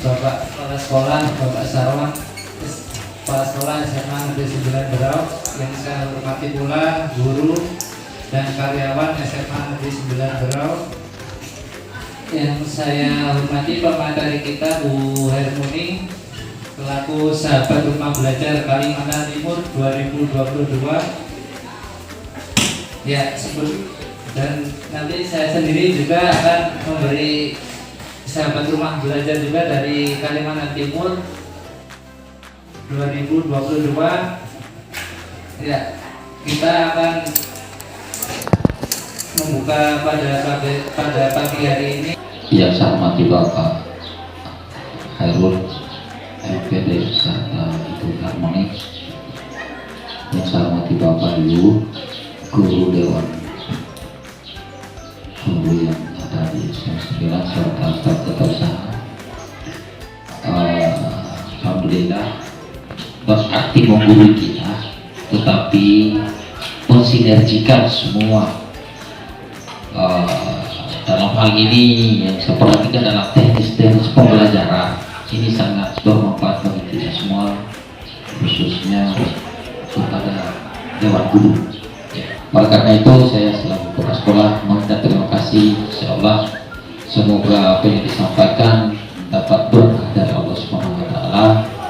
Bapak Kepala Sekolah, Bapak Sarwan, Kepala Sekolah SMA Negeri 9 Berau, yang saya hormati pula guru dan karyawan SMA Negeri 9 Berau. Yang saya hormati pemateri kita Bu Hermuni, selaku sahabat rumah belajar Kalimantan Timur 2022. Ya, dan nanti saya sendiri juga akan memberi sahabat rumah belajar juga dari Kalimantan Timur 2022. Ya, kita akan membuka pada pagi hari ini. Yang saya hormati Bapak Hairul MPD serta Ibu Harmoni, yang saya hormati Bapak Ibu Guru Dewan Guru yang ada di SMA 9 serta staf usaha. Alhamdulillah berarti mengguru kita, tetapi mensinergikan semua. Dalam hal ini yang saya perhatikan dalam teknis pembelajaran ini sangat bermanfaat bagi kita semua, khususnya kepada Dewan Guru. Oleh karena itu saya selaku kepala sekolah mengucapkan terima kasih. Insyaallah semoga apa yang disampaikan dapat berkah dari Allah Subhanahu wa taala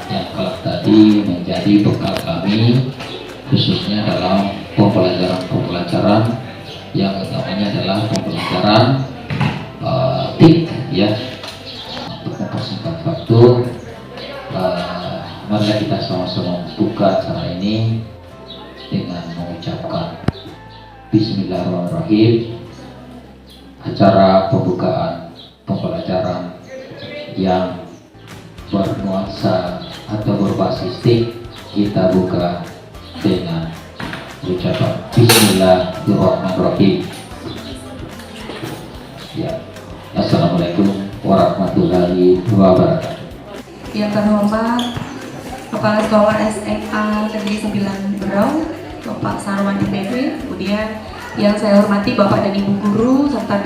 yang kelak tadi menjadi bekal kami, khususnya dalam pembelajaran yang utamanya adalah pembelajaran TIK ya. Untuk mempersingkat waktu, mari kita sama-sama buka acara ini dengan mengucapkan Bismillahirrahmanirrahim. Acara pembukaan pembelajaran yang bernuansa atau berbasis TIK kita buka dengan ucapan Bismillahirrahmanirrahim. Ya, Assalamualaikum warahmatullahi wabarakatuh. Yang terhormat Kepala Sekolah SMA Negeri 9 Berau, Bapak Sarwan IPB, kemudian yang saya hormati Bapak dan Ibu Guru serta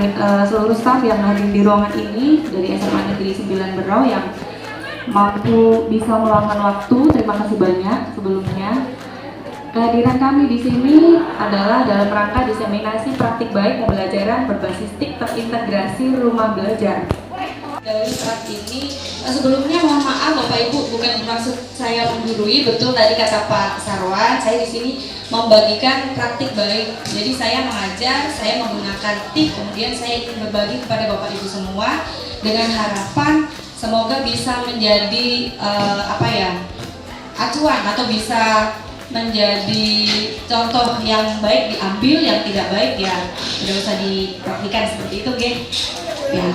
seluruh staf yang hadir di ruangan ini dari SMA Negeri 9 Berau yang mampu bisa meluangkan waktu. Terima kasih banyak sebelumnya. Kehadiran kami di sini adalah dalam rangka diseminasi praktik baik pembelajaran berbasis TIK terintegrasi rumah belajar. Dari saat ini, sebelumnya mohon maaf Bapak Ibu, bukan maksud saya menggurui, betul tadi kata Pak Sarwan, saya di sini membagikan praktik baik. Jadi saya mengajar, saya menggunakan TIK, kemudian saya ingin berbagi kepada Bapak Ibu semua dengan harapan semoga bisa menjadi acuan atau bisa menjadi contoh yang baik diambil, yang tidak baik ya tidak usah dipraktikan seperti itu, geng. Ya.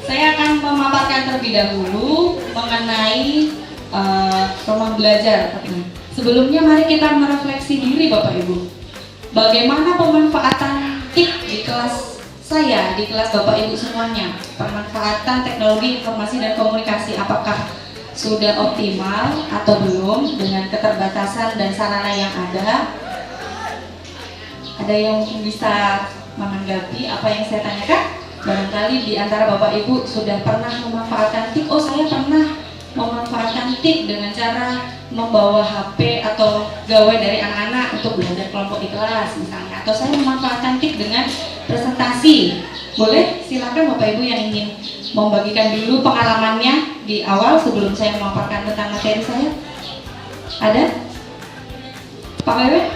Saya akan memaparkan terlebih dahulu mengenai rumah belajar. Sebelumnya mari kita merefleksi diri Bapak Ibu. Bagaimana pemanfaatan TIK di kelas saya, di kelas Bapak Ibu semuanya? Pemanfaatan teknologi informasi dan komunikasi apakah sudah optimal atau belum dengan keterbatasan dan sarana yang ada? Ada yang bisa menanggapi apa yang saya tanyakan? Barangkali di antara Bapak Ibu sudah pernah memanfaatkan TIK. Oh, saya pernah memanfaatkan TIK dengan cara membawa HP atau gawai dari anak-anak untuk belajar kelompok di kelas misalnya. Atau saya memanfaatkan TIK dengan presentasi. Boleh? Silakan Bapak Ibu yang ingin membagikan dulu pengalamannya di awal sebelum saya memaparkan tentang materi saya. Ada? Pak Wewe?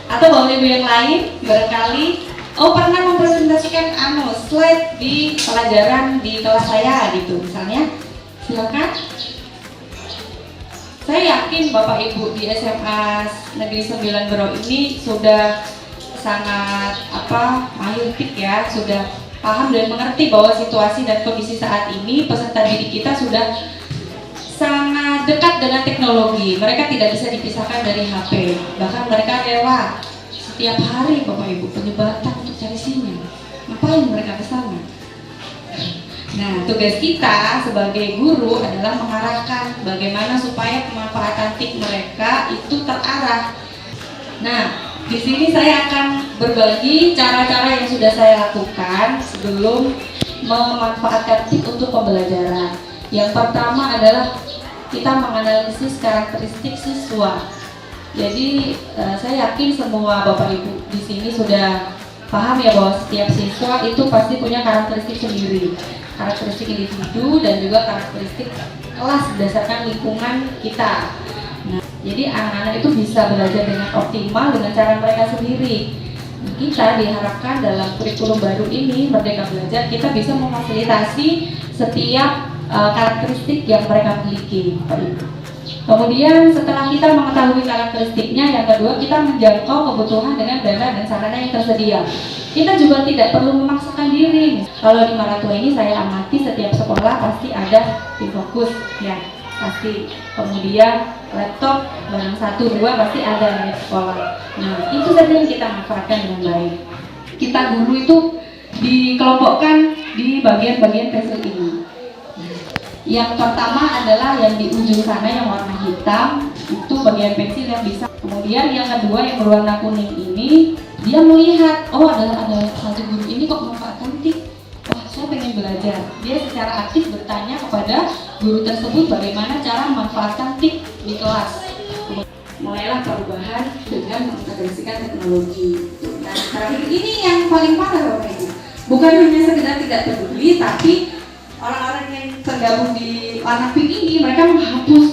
Atau Bapak Ibu yang lain barangkali pernah mempresentasikan slide di pelajaran di kelas saya gitu misalnya. Silakan. Saya yakin Bapak Ibu di SMA Negeri 9 Berau ini sudah sangat mahir TIK ya, sudah paham dan mengerti bahwa situasi dan kondisi saat ini peserta didik kita sudah sangat dekat dengan teknologi. Mereka tidak bisa dipisahkan dari HP. Bahkan mereka rela setiap hari Bapak Ibu penyebatan untuk cari sinyal. Ngapain mereka ke sana? Nah, tugas kita sebagai guru adalah mengarahkan bagaimana supaya pemanfaatan TIK mereka itu terarah. Nah, di sini saya akan berbagi cara-cara yang sudah saya lakukan sebelum memanfaatkan TIK untuk pembelajaran. Yang pertama adalah kita menganalisis karakteristik siswa. Jadi saya yakin semua Bapak Ibu di sini sudah paham ya bahwa setiap siswa itu pasti punya karakteristik sendiri, karakteristik individu dan juga karakteristik kelas berdasarkan lingkungan kita. Nah, jadi anak-anak itu bisa belajar dengan optimal dengan cara mereka sendiri. Kita diharapkan dalam kurikulum baru ini Merdeka Belajar kita bisa memfasilitasi setiap karakteristik yang mereka miliki. Kemudian setelah kita mengetahui karakteristiknya, yang kedua kita menjangkau kebutuhan dengan dana dan sarana yang tersedia. Kita juga tidak perlu memaksakan diri. Kalau di Maratua ini saya amati setiap sekolah pasti ada tim fokus ya, pasti. Kemudian laptop barang 1, 2 pasti ada di sekolah. Nah itu saja yang kita manfaatkan dengan baik. Kita guru itu dikelompokkan di bagian-bagian pensil ini. Yang pertama adalah yang di ujung sana yang warna hitam, itu bagian pensil yang bisa. Kemudian yang kedua yang berwarna kuning ini, dia melihat, oh ada satu guru ini kok memanfaatkan TIK. Wah saya pengen belajar. Dia secara aktif bertanya kepada guru tersebut bagaimana cara memanfaatkan TIK di kelas. Mulailah perubahan dengan mengintegrasikan teknologi. Nah terakhir ini yang paling parah Bapak Ibu. Bukan hanya sekedar tidak peduli, tapi orang-orang yang tergabung di warna pink ini mereka menghapus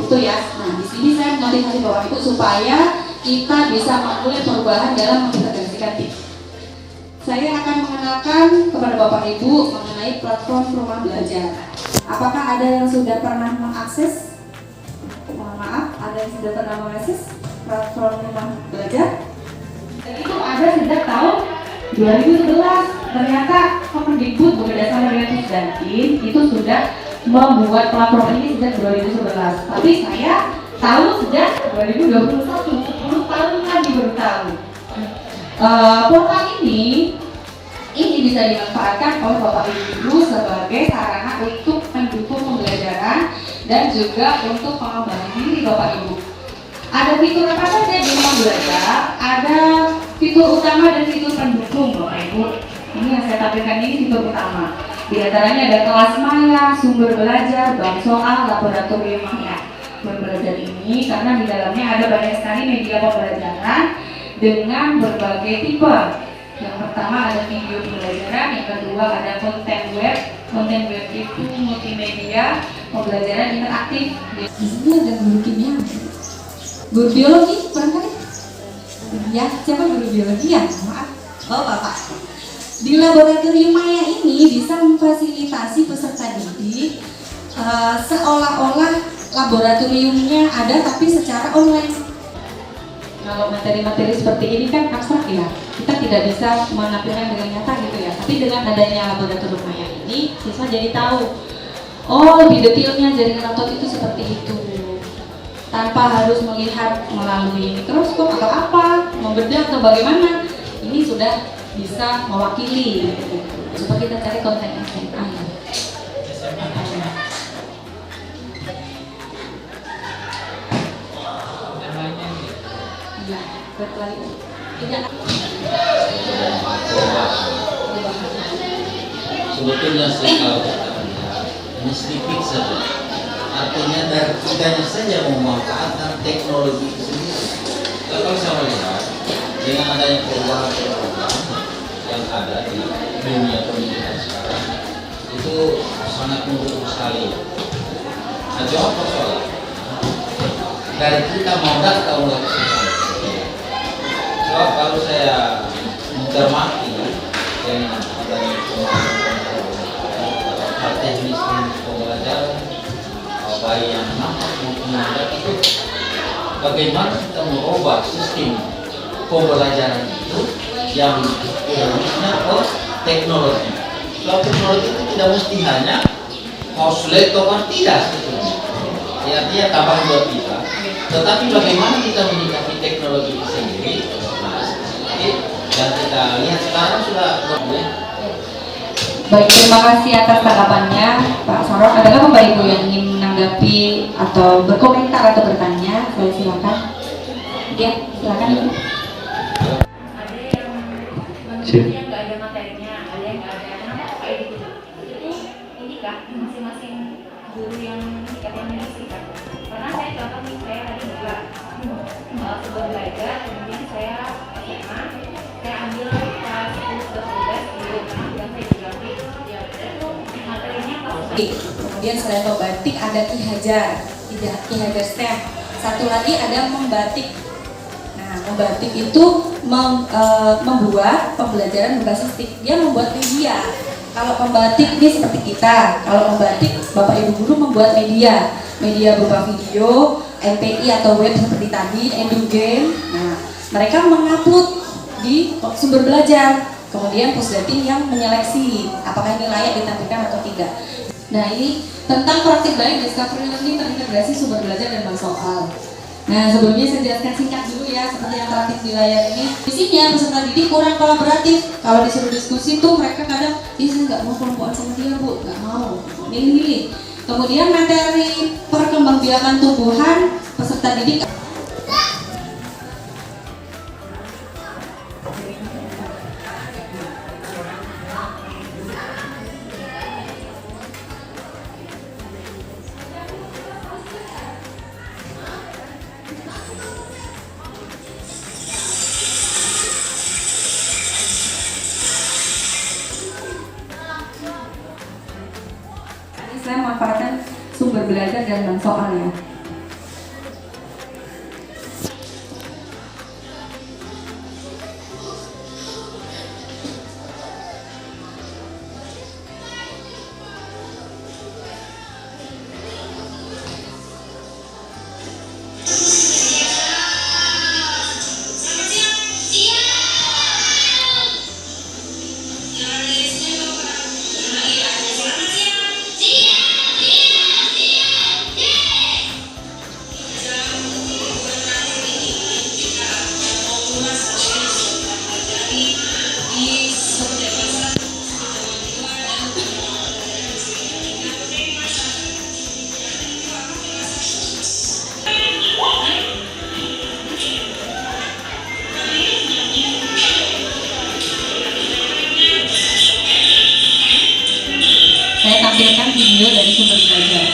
itu ya. Nah di sini saya memotivasi Bapak Ibu supaya kita bisa memulai perubahan dalam mengintegrasikan TIK. Saya akan mengenalkan kepada Bapak Ibu mengenai platform rumah belajar. Apakah ada yang sudah pernah mengakses? Mohon maaf, ada yang sudah pernah mengakses platform rumah belajar? Dan itu ada sejak tahun 2011. Ternyata Kemendikbud berdasarkan dengan Pusdatin itu sudah membuat platform ini sejak 2011. Tapi saya tahu sejak 2021, 10 tahun lagi baru tahu. Portal ini bisa dimanfaatkan oleh Bapak Ibu sebagai sarana untuk mendukung pembelajaran dan juga untuk pengembangan diri Bapak Ibu. Ada fitur apa saja di rumah belajar? Ada fitur utama dan fitur pendukung Bapak Ibu. Ini yang saya tampilkan ini fitur utama. Di antaranya ada kelas maya, sumber belajar, bank soal, laboratorium maya. Sumber belajar ini karena di dalamnya ada banyak sekali media pembelajaran dengan berbagai tipe. Yang pertama ada video pembelajaran, yang kedua ada konten web. Konten web itu multimedia, pembelajaran interaktif. Di sini ada guru kimia, guru biologi, barangkali. Ya, siapa guru biologi ya? Maaf, oh Bapak. Di laboratorium maya ini bisa memfasilitasi peserta didik seolah-olah laboratoriumnya ada tapi secara online. Kalau materi-materi seperti ini kan abstrak ya, kita tidak bisa menampilkan dengan nyata gitu ya. Tapi dengan adanya laboratorium maya ini, siswa jadi tahu, oh lebih detailnya jaringan laptop itu seperti itu, tanpa harus melihat melalui mikroskop atau apa, membedah atau bagaimana. Ini sudah bisa mewakili. Coba kita cari konten SMA ya. Iya, berkali. Tidak. Sebetulnya kalau ini sedikit saja. Artinya dari kitanya saja memanfaatkan teknologi itu sendiri. Kalau saya melihat dengan adanya perubahan yang ada di dunia pendidikan sekarang itu sangat mendukung sekali. Nah, jawab persoalan dari kita mau datang mulai. Sebab kalau saya mencermati dengan adanya hal teknis pembelajaran baik yang nampak maupun yang itu, bagaimana kita merubah sistem pembelajaran itu yang harusnya ke teknologi. Kalau teknologi itu tidak mesti hanya mouse laptop, tidak sebetulnya. Artinya tambah buat kita. Tetapi bagaimana kita menyikapi teknologi itu sendiri? Nah, dan kita lihat sekarang sudah Baik, terima kasih atas tanggapannya Pak Sarot. Adakah Bapak Ibu yang ingin menanggapi atau berkomentar atau bertanya? Saya silakan. Ya, silakan Ibu. Ada yang nggak ada materinya, ada yang nggak ada. Kenapa lah masing-masing guru yang katanya kan. Karena saya contoh nih, saya tadi juga sebelum belajar, kemudian saya SMA, saya ambil kelas 10 dan 12 di rumah dan saya geografi. Ya, itu materinya kelas. Kemudian selain membatik ada Ki Hajar, Ki Hajar STEM. Satu lagi ada membatik. Nah, membatik itu membuat pembelajaran berbasis TIK. Dia membuat media. Kalau membatik ini seperti kita. Kalau membatik, Bapak Ibu guru membuat media berupa video, MPI atau web seperti tadi, EduGame. Nah, mereka mengupload di sumber belajar. Kemudian Pusdatin yang menyeleksi apakah ini layak ditampilkan atau tidak. Nah, ini tentang praktik baik discovery learning terintegrasi sumber belajar dan bank soal. Nah, sebelumnya saya jelaskan singkat dulu ya, seperti yang terlihat di layar ini. Isinya peserta didik kurang kolaboratif. Kalau disuruh diskusi tuh mereka kadang, saya nggak mau kelompokan sama dia bu, nggak mau, milih-milih. Kemudian materi perkembangbiakan tumbuhan peserta didik. Saya memanfaatkan sumber belajar dan bank soal ya. Saya tampilkan video dari sumber belajar.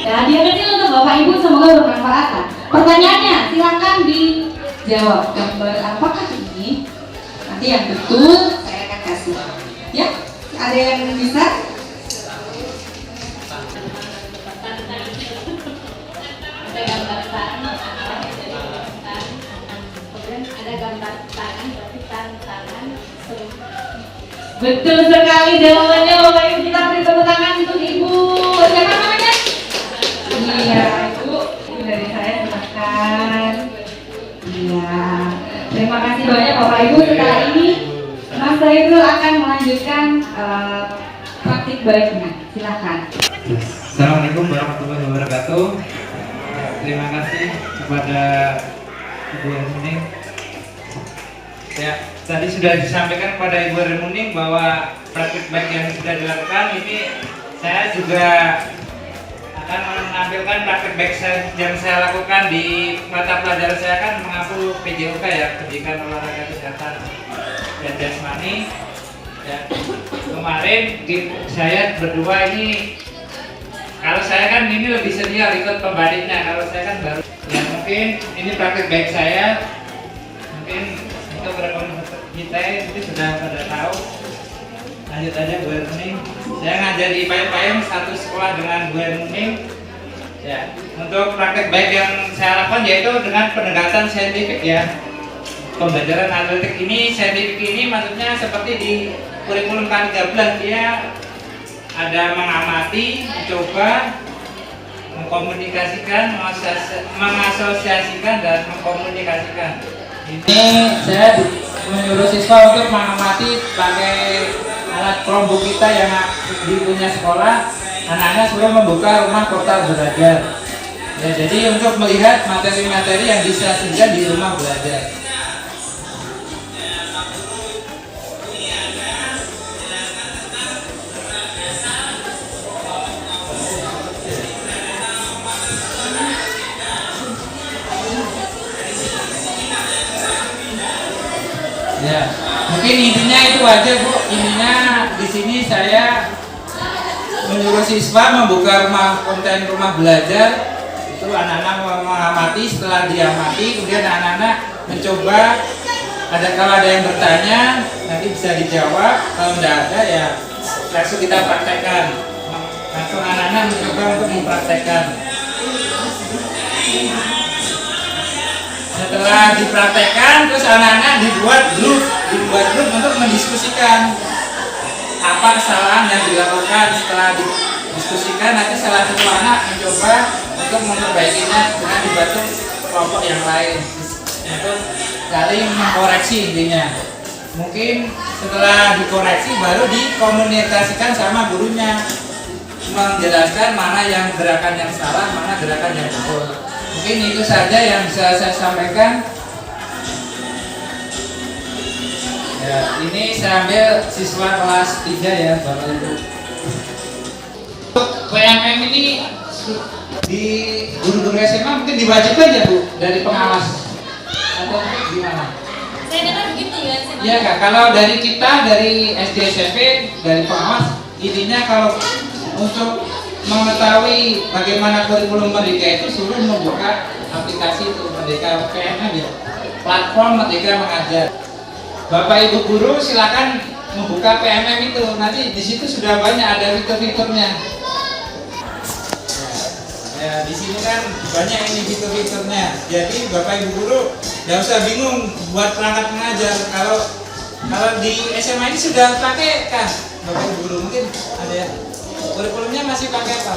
Ya, hadiah kecil untuk Bapak Ibu, semoga bermanfaat. Pertanyaannya silakan dijawab. Gambar apakah ini? Nanti yang betul saya akan kasih. Ya, ada yang bisa? Ada gambar tangan, kemudian ada gambar tangan, berarti tangan. Betul sekali jawabannya Bapak Ibu. Kita beri tepuk tangan untuk Ibu. Siapa namanya? Iya, Ibu dari saya, silakan. Iya, terima kasih banyak Bapak Ibu. Setelah ini Mas Saiful akan melanjutkan praktik baiknya. Silakan. Assalamualaikum warahmatullahi wabarakatuh. Terima kasih kepada Ibu Hermuning. Ya, tadi sudah disampaikan kepada Ibu Hermuning bahwa praktik baik yang sudah dilakukan ini saya juga akan menampilkan praktik baik yang saya lakukan di mata pelajaran saya kan mengaku PJOK ya, Pendidikan Olahraga Kesehatan dan Jasmani. Ya, kemarin saya berdua ini, kalau saya kan ini lebih senior ikut pembandingnya, kalau saya kan baru. Ya mungkin ini praktik baik saya, mungkin untuk rekan kita itu sudah pada tahu. Lanjut aja Bu Hermuning. Saya ngajar di Payung-Payung satu sekolah dengan Bu Hermuning. Ya, untuk praktek baik yang saya lakukan yaitu dengan pendekatan saintifik ya. Pembelajaran atletik ini, saintifik ini maksudnya seperti di kurikulum K13, dia ada mengamati, mencoba, mengkomunikasikan, mengasosiasikan dan mengkomunikasikan. Ini saya menyuruh siswa untuk mengamati pakai alat Chromebook kita yang di punya sekolah, anak-anak sudah membuka rumah portal belajar. Ya, jadi untuk melihat materi-materi yang disajikan di rumah belajar. Ya, mungkin intinya itu aja Bu. Intinya di sini saya menyuruh siswa membuka konten rumah belajar. Itu anak-anak mengamati, setelah diamati kemudian anak-anak mencoba, kalau ada yang bertanya nanti bisa dijawab, kalau tidak ada ya langsung kita praktekkan, langsung anak-anak mencoba untuk mempraktekkan. Setelah dipraktekkan terus anak-anak dibuat grup untuk mendiskusikan apa kesalahan yang dilakukan. Setelah didiskusikan nanti salah satu anak mencoba untuk memperbaikinya dengan dibantu kelompok yang lain untuk saling mengkoreksi intinya. Mungkin setelah dikoreksi baru dikomunikasikan sama gurunya, menjelaskan mana yang gerakan yang salah, mana gerakan yang betul. Mungkin itu saja yang bisa saya sampaikan. Ya, ini saya ambil siswa kelas 3 ya Bapak Ibu. PMM ini di guru-guru SMA mungkin diwajibkan ya Bu dari pengawas atau gimana? Saya dengar begitu ya. Iya Kak, kalau dari kita dari SD SMP dari pengawas intinya kalau untuk mengetahui bagaimana kurikulum Merdeka itu suruh membuka aplikasi itu Merdeka PMM ya, platform Merdeka Mengajar. Bapak Ibu guru silakan membuka PMM itu, nanti di situ sudah banyak ada fitur-fiturnya. Ya, di sini kan banyak ini fitur-fiturnya. Jadi Bapak Ibu guru nggak usah bingung buat perangkat mengajar. Kalau di SMA ini sudah pakai kan Bapak Ibu guru, mungkin ada ya. Kurikulumnya masih pakai apa?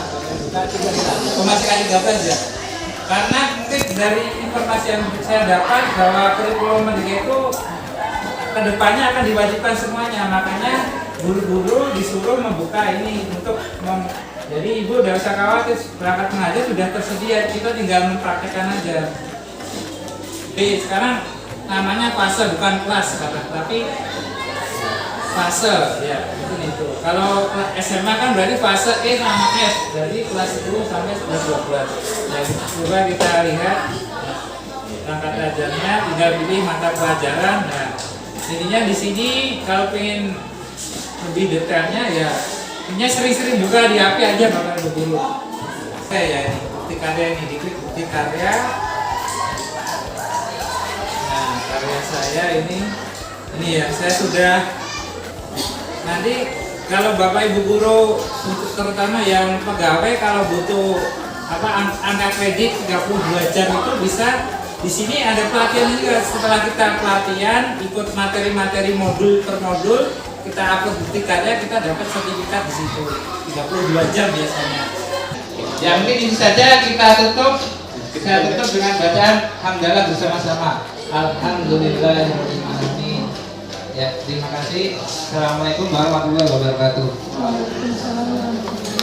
Masih K13 ya. Karena mungkin dari informasi yang saya dapat bahwa kurikulum Merdeka itu kedepannya akan diwajibkan semuanya. Makanya guru-guru disuruh membuka ini untuk jadi ibu udah usah khawatir, perangkat mengajar sudah tersedia, kita tinggal mempraktekkan aja. Jadi sekarang namanya fase bukan kelas tapi fase ya itu. Kalau SMA kan berarti fase E sama F, jadi kelas 10 sampai kelas 12. Jadi coba kita lihat perangkat ajarnya, tinggal pilih mata pelajaran. Nah, intinya di sini kalau pengen lebih detailnya ya ini sering-sering juga di HP aja Bapak Ibu guru. Saya ya ini bukti karya, ini diklik bukti karya. Nah, karya saya ini ya saya sudah. Nanti kalau Bapak Ibu guru untuk terutama yang pegawai kalau butuh angka kredit 32 jam itu bisa di sini ada pelatihan juga. Setelah kita pelatihan ikut materi-materi modul per modul, kita upload bukti karya, kita dapat sertifikat di situ 32 jam biasanya. Ya mungkin ini saja kita tutup. Kita tutup dengan bacaan hamdalah bersama-sama. Alhamdulillahirobbilalamin. Ya, terima kasih. Assalamualaikum warahmatullahi wabarakatuh. Waalaikumsalam warahmatullahi wabarakatuh.